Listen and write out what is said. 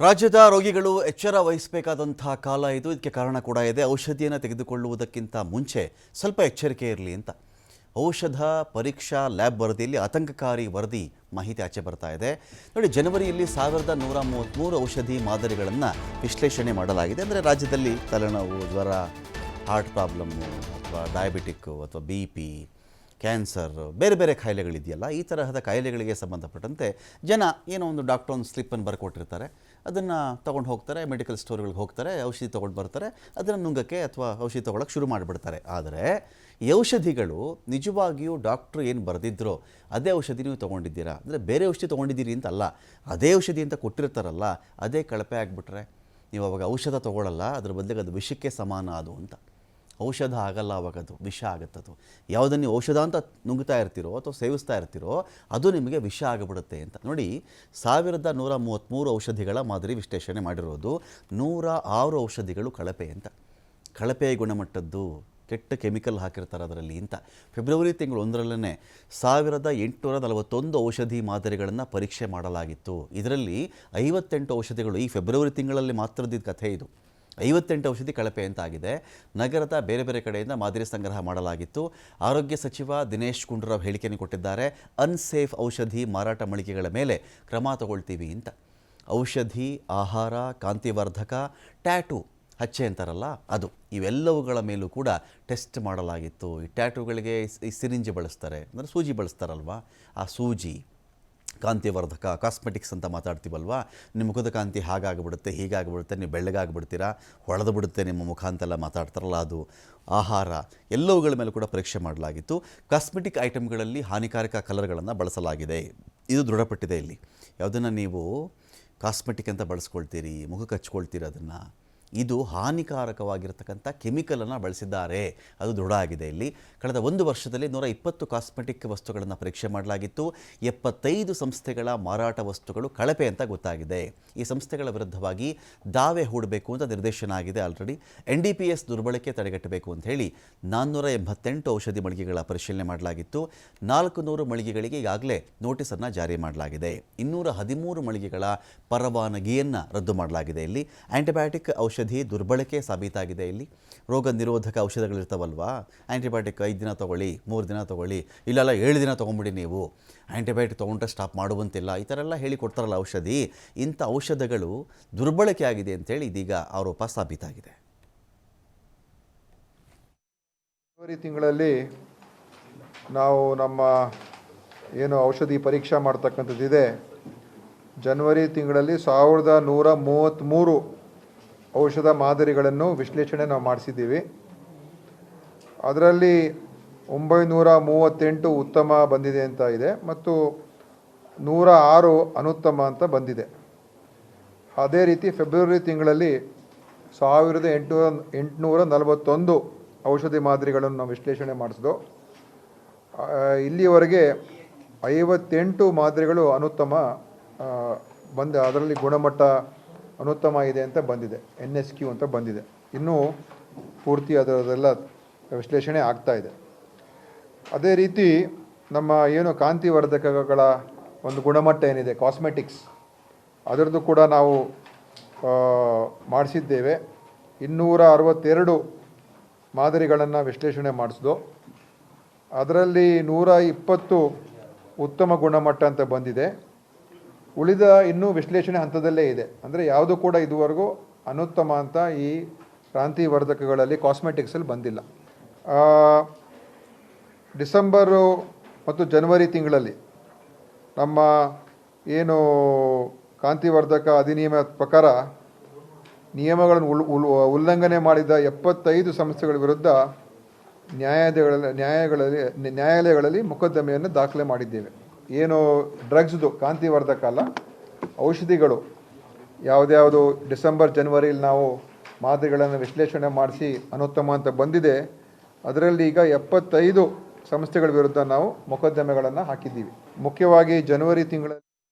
ರಾಜ್ಯದ ರೋಗಿಗಳು ಎಚ್ಚರ ವಹಿಸಬೇಕಾದಂತಹ ಕಾಲ ಇದು. ಇದಕ್ಕೆ ಕಾರಣ ಕೂಡ ಇದೆ. ಔಷಧಿಯನ್ನು ತೆಗೆದುಕೊಳ್ಳುವುದಕ್ಕಿಂತ ಮುಂಚೆ ಸ್ವಲ್ಪ ಎಚ್ಚರಿಕೆ ಇರಲಿ ಅಂತ ಔಷಧ ಪರೀಕ್ಷಾ ಲ್ಯಾಬ್ ವರದಿಯಲ್ಲಿ ಆತಂಕಕಾರಿ ವರದಿ ಮಾಹಿತಿ ಆಚೆ ಬರ್ತಾ ಇದೆ. ನೋಡಿ, ಜನವರಿಯಲ್ಲಿ 1133 ಔಷಧಿ ಮಾದರಿಗಳನ್ನು ವಿಶ್ಲೇಷಣೆ ಮಾಡಲಾಗಿದೆ. ಅಂದರೆ ರಾಜ್ಯದಲ್ಲಿ ತಲೆನೋವು, ಜ್ವರ, ಹಾರ್ಟ್ ಪ್ರಾಬ್ಲಮ್ಮು ಅಥವಾ ಡಯಾಬಿಟಿಕ್ಕು ಅಥವಾ BP, ಕ್ಯಾನ್ಸರ್, ಬೇರೆ ಬೇರೆ ಕಾಯಿಲೆಗಳಿದೆಯಲ್ಲ, ಈ ತರಹದ ಕಾಯಿಲೆಗಳಿಗೆ ಸಂಬಂಧಪಟ್ಟಂತೆ ಜನ ಏನೋ ಒಂದು ಡಾಕ್ಟರ್ ಒಂದು ಸ್ಲಿಪ್ಪನ್ನು ಬರ್ಕೊಟ್ಟಿರ್ತಾರೆ, ಅದನ್ನು ತೊಗೊಂಡು ಹೋಗ್ತಾರೆ, ಮೆಡಿಕಲ್ ಸ್ಟೋರ್ಗಳಿಗೆ ಹೋಗ್ತಾರೆ, ಔಷಧಿ ತೊಗೊಂಡು ಬರ್ತಾರೆ, ಅದನ್ನು ನುಂಗಕ್ಕೆ ಅಥವಾ ಔಷಧಿ ತೊಗೊಳಕ್ಕೆ ಶುರು ಮಾಡಿಬಿಡ್ತಾರೆ. ಆದರೆ ಈ ಔಷಧಿಗಳು ನಿಜವಾಗಿಯೂ ಡಾಕ್ಟ್ರು ಏನು ಬರೆದಿದ್ದರೋ ಅದೇ ಔಷಧಿ ನೀವು ತೊಗೊಂಡಿದ್ದೀರಾ, ಅಂದರೆ ಬೇರೆ ಔಷಧಿ ತೊಗೊಂಡಿದ್ದೀರಿ ಅಂತಲ್ಲ, ಅದೇ ಔಷಧಿ ಅಂತ ಕೊಟ್ಟಿರ್ತಾರಲ್ಲ, ಅದೇ ಕಳಪೆ ಆಗಿಬಿಟ್ರೆ ನೀವು ಅವಾಗ ಔಷಧ ತೊಗೊಳ್ಳಲ್ಲ, ಅದ್ರ ಬದಲಿಗೆ ಅದು ವಿಷಕ್ಕೆ ಸಮಾನ ಅದು ಅಂತ. ಔಷಧ ಆಗಲ್ಲ, ಅವಾಗ ಅದು ವಿಷ ಆಗುತ್ತದು. ಯಾವುದನ್ನು ನೀವು ಔಷಧ ಅಂತ ನುಂಗ್ತಾ ಇರ್ತೀರೋ ಅಥವಾ ಸೇವಿಸ್ತಾ ಇರ್ತೀರೋ ಅದು ನಿಮಗೆ ವಿಷ ಆಗಿಬಿಡುತ್ತೆ ಅಂತ. ನೋಡಿ, 1133 ಔಷಧಿಗಳ ಮಾದರಿ ವಿಶ್ಲೇಷಣೆ ಮಾಡಿರೋದು. 106 ಔಷಧಿಗಳು ಕಳಪೆ ಅಂತ, ಕಳಪೆ ಗುಣಮಟ್ಟದ್ದು, ಕೆಟ್ಟ ಕೆಮಿಕಲ್ ಹಾಕಿರ್ತಾರೆ ಅದರಲ್ಲಿ ಅಂತ. ಫೆಬ್ರವರಿ ತಿಂಗಳು 1ರಲ್ಲೇ 1841 ಔಷಧಿ ಮಾದರಿಗಳನ್ನು ಪರೀಕ್ಷೆ ಮಾಡಲಾಗಿತ್ತು. ಇದರಲ್ಲಿ 58 ಔಷಧಿಗಳು ಈ ಫೆಬ್ರವರಿ ತಿಂಗಳಲ್ಲಿ ಮಾತ್ರದಿದ್ದ ಕಥೆ ಇದು. 58 ಔಷಧಿ ಕಳಪೆ ಅಂತ ಆಗಿದೆ. ನಗರದ ಬೇರೆ ಬೇರೆ ಕಡೆಯಿಂದ ಮಾದರಿ ಸಂಗ್ರಹ ಮಾಡಲಾಗಿತ್ತು. ಆರೋಗ್ಯ ಸಚಿವ ದಿನೇಶ್ ಗುಂಡೂರಾವ್ ಹೇಳಿಕೆಯನ್ನು ಕೊಟ್ಟಿದ್ದಾರೆ. ಅನ್ಸೇಫ್ ಔಷಧಿ ಮಾರಾಟ ಮಳಿಗೆಗಳ ಮೇಲೆ ಕ್ರಮ ತಗೊಳ್ತೀವಿ ಅಂತ. ಔಷಧಿ, ಆಹಾರ, ಕಾಂತಿವರ್ಧಕ, ಟ್ಯಾಟೂ, ಹಚ್ಚೆ ಅಂತಾರಲ್ಲ ಅದು, ಇವೆಲ್ಲವುಗಳ ಮೇಲೂ ಕೂಡ ಟೆಸ್ಟ್ ಮಾಡಲಾಗಿತ್ತು. ಈ ಟ್ಯಾಟೂಗಳಿಗೆ ಈ ಸಿರಿಂಜ್ ಬಳಸ್ತಾರೆ, ಅಂದರೆ ಸೂಜಿ ಬಳಸ್ತಾರಲ್ವ, ಆ ಸೂಜಿ, ಕಾಂತಿವರ್ಧಕ, ಕಾಸ್ಮೆಟಿಕ್ಸ್ ಅಂತ ಮಾತಾಡ್ತೀವಲ್ವಾ, ನಿಮ್ಮ ಮುಖದ ಕಾಂತಿ ಹಾಗಾಗಿಬಿಡುತ್ತೆ, ಹೀಗಾಗಿಬಿಡುತ್ತೆ, ನೀವು ಬೆಳ್ಳಗಾಗಿಬಿಡ್ತೀರಾ, ಹೊಳೆದು ಬಿಡುತ್ತೆ ನಿಮ್ಮ ಮುಖ ಅಂತೆಲ್ಲ ಮಾತಾಡ್ತಾರಲ್ಲ ಅದು, ಆಹಾರ, ಎಲ್ಲವುಗಳ ಮೇಲೆ ಕೂಡ ಪರೀಕ್ಷೆ ಮಾಡಲಾಗಿತ್ತು. ಕಾಸ್ಮೆಟಿಕ್ ಐಟಮ್ಗಳಲ್ಲಿ ಹಾನಿಕಾರಕ ಕಲರ್ಗಳನ್ನು ಬಳಸಲಾಗಿದೆ, ಇದು ದೃಢಪಟ್ಟಿದೆ ಇಲ್ಲಿ. ಯಾವುದನ್ನು ನೀವು ಕಾಸ್ಮೆಟಿಕ್ ಅಂತ ಬಳಸ್ಕೊಳ್ತೀರಿ, ಮುಖಕ್ಕೆ ಹಚ್ಕೊಳ್ತೀರಿ, ಅದನ್ನು, ಇದು ಹಾನಿಕಾರಕವಾಗಿರ್ತಕ್ಕಂಥ ಕೆಮಿಕಲನ್ನು ಬಳಸಿದ್ದಾರೆ, ಅದು ದೃಢ ಆಗಿದೆ ಇಲ್ಲಿ. ಕಳೆದ 1 ವರ್ಷದಲ್ಲಿ 120 ಕಾಸ್ಮೆಟಿಕ್ ವಸ್ತುಗಳನ್ನು ಪರೀಕ್ಷೆ ಮಾಡಲಾಗಿತ್ತು. 75 ಸಂಸ್ಥೆಗಳ ಮಾರಾಟ ವಸ್ತುಗಳು ಕಳಪೆ ಅಂತ ಗೊತ್ತಾಗಿದೆ. ಈ ಸಂಸ್ಥೆಗಳ ವಿರುದ್ಧವಾಗಿ ದಾವೆ ಹೂಡಬೇಕು ಅಂತ ನಿರ್ದೇಶನ ಆಗಿದೆ ಆಲ್ರೆಡಿ. NDPS ದುರ್ಬಳಕೆ ತಡೆಗಟ್ಟಬೇಕು ಅಂತ ಹೇಳಿ 488 ಔಷಧಿ ಮಳಿಗೆಗಳ ಪರಿಶೀಲನೆ ಮಾಡಲಾಗಿತ್ತು. 400 ಮಳಿಗೆಗಳಿಗೆ ಈಗಾಗಲೇ ನೋಟಿಸನ್ನು ಜಾರಿ ಮಾಡಲಾಗಿದೆ. 213 ಮಳಿಗೆಗಳ ಪರವಾನಗಿಯನ್ನು ರದ್ದು ಮಾಡಲಾಗಿದೆ. ಇಲ್ಲಿ ಆ್ಯಂಟಿಬಯೋಟಿಕ್ ಔಷಧಿ ದುರ್ಬಳಕೆ ಸಾಬೀತಾಗಿದೆ. ಇಲ್ಲಿ ರೋಗ ನಿರೋಧಕ ಔಷಧಗಳಿರ್ತಾವಲ್ವಾ, ಆ್ಯಂಟಿಬಯೋಟಿಕ್ 5 ದಿನ ತೊಗೊಳ್ಳಿ, 3 ದಿನ ತೊಗೊಳ್ಳಿ, ಇಲ್ಲೆಲ್ಲ 7 ದಿನ ತೊಗೊಂಬಿಡಿ, ನೀವು ಆ್ಯಂಟಿಬಯೋಟಿಕ್ ತೊಗೊಂಡ್ರೆ ಸ್ಟಾಪ್ ಮಾಡುವಂತಿಲ್ಲ, ಈ ಥರ ಎಲ್ಲ ಹೇಳಿಕೊಡ್ತಾರಲ್ಲ ಔಷಧಿ, ಇಂಥ ಔಷಧಗಳು ದುರ್ಬಳಕೆ ಆಗಿದೆ ಅಂತೇಳಿ ಇದೀಗ ಆರೋಪ ಸಾಬೀತಾಗಿದೆ. ಫೆಬ್ರವರಿ ತಿಂಗಳಲ್ಲಿ ನಾವು ನಮ್ಮ ಏನು ಔಷಧಿ ಪರೀಕ್ಷೆ ಮಾಡ್ತಕ್ಕಂಥದ್ದಿದೆ, ಜನವರಿ ತಿಂಗಳಲ್ಲಿ 1133 ಔಷಧ ಮಾದರಿಗಳನ್ನು ವಿಶ್ಲೇಷಣೆ ನಾವು ಮಾಡಿಸಿದ್ದೀವಿ. ಅದರಲ್ಲಿ 938 ಉತ್ತಮ ಬಂದಿದೆ ಅಂತ ಇದೆ ಮತ್ತು 106 ಅನುತ್ತಮ ಅಂತ ಬಂದಿದೆ. ಅದೇ ರೀತಿ ಫೆಬ್ರವರಿ ತಿಂಗಳಲ್ಲಿ 1841 ಔಷಧಿ ಮಾದರಿಗಳನ್ನು ನಾವು ವಿಶ್ಲೇಷಣೆ ಮಾಡಿಸಿದೋ. ಇಲ್ಲಿಯವರೆಗೆ 58 ಮಾದರಿಗಳು ಅನುತ್ತಮ ಅದರಲ್ಲಿ ಗುಣಮಟ್ಟ ಅನುತ್ತಮ ಇದೆ ಅಂತ ಬಂದಿದೆ, NSQ ಅಂತ ಬಂದಿದೆ. ಇನ್ನೂ ಪೂರ್ತಿ ಅದರದೆಲ್ಲ ವಿಶ್ಲೇಷಣೆ ಆಗ್ತಾ ಇದೆ. ಅದೇ ರೀತಿ ನಮ್ಮ ಏನು ಕಾಂತಿವರ್ಧಕಗಳ ಒಂದು ಗುಣಮಟ್ಟ ಏನಿದೆ, ಕಾಸ್ಮೆಟಿಕ್ಸ್, ಅದರದ್ದು ಕೂಡ ನಾವು ಮಾಡಿಸಿದ್ದೇವೆ. 262 ಮಾದರಿಗಳನ್ನು ವಿಶ್ಲೇಷಣೆ ಮಾಡಿಸಿದೋ. ಅದರಲ್ಲಿ 120 ಉತ್ತಮ ಗುಣಮಟ್ಟ ಅಂತ ಬಂದಿದೆ. ಉಳಿದ ಇನ್ನೂ ವಿಶ್ಲೇಷಣೆ ಹಂತದಲ್ಲೇ ಇದೆ. ಅಂದರೆ ಯಾವುದು ಕೂಡ ಇದುವರೆಗೂ ಅನುತ್ತಮ ಅಂತ ಈ ಕಾಂತಿವರ್ಧಕಗಳಲ್ಲಿ ಕಾಸ್ಮೆಟಿಕ್ಸಲ್ಲಿ ಬಂದಿಲ್ಲ. ಡಿಸೆಂಬರು ಮತ್ತು ಜನವರಿ ತಿಂಗಳಲ್ಲಿ ನಮ್ಮ ಏನು ಕಾಂತಿವರ್ಧಕ ಅಧಿನಿಯಮ ಪ್ರಕಾರ ನಿಯಮಗಳನ್ನು ಉಲ್ಲಂಘನೆ ಮಾಡಿದ 75 ಸಂಸ್ಥೆಗಳ ವಿರುದ್ಧ ನ್ಯಾಯಾಲಯಗಳಲ್ಲಿ ಮೊಕದ್ದಮೆಯನ್ನು ದಾಖಲೆ ಮಾಡಿದ್ದೇವೆ. ಏನು ಡ್ರಗ್ಸ್ದು, ಕಾಂತಿವರ್ಧಕ ಅಲ್ಲ, ಔಷಧಿಗಳು ಯಾವುದ್ಯಾವುದು ಡಿಸೆಂಬರ್ ಜನವರಿಯಲ್ಲಿ ನಾವು ಮಾದರಿಗಳನ್ನು ವಿಶ್ಲೇಷಣೆ ಮಾಡಿಸಿ ಅನುತ್ತಮ ಅಂತ ಬಂದಿದೆ, ಅದರಲ್ಲಿ ಈಗ 75 ಸಂಸ್ಥೆಗಳ ವಿರುದ್ಧ ನಾವು ಮೊಕದ್ದಮೆಗಳನ್ನು ಹಾಕಿದ್ದೀವಿ. ಮುಖ್ಯವಾಗಿ ಜನವರಿ ತಿಂಗಳಲ್ಲಿ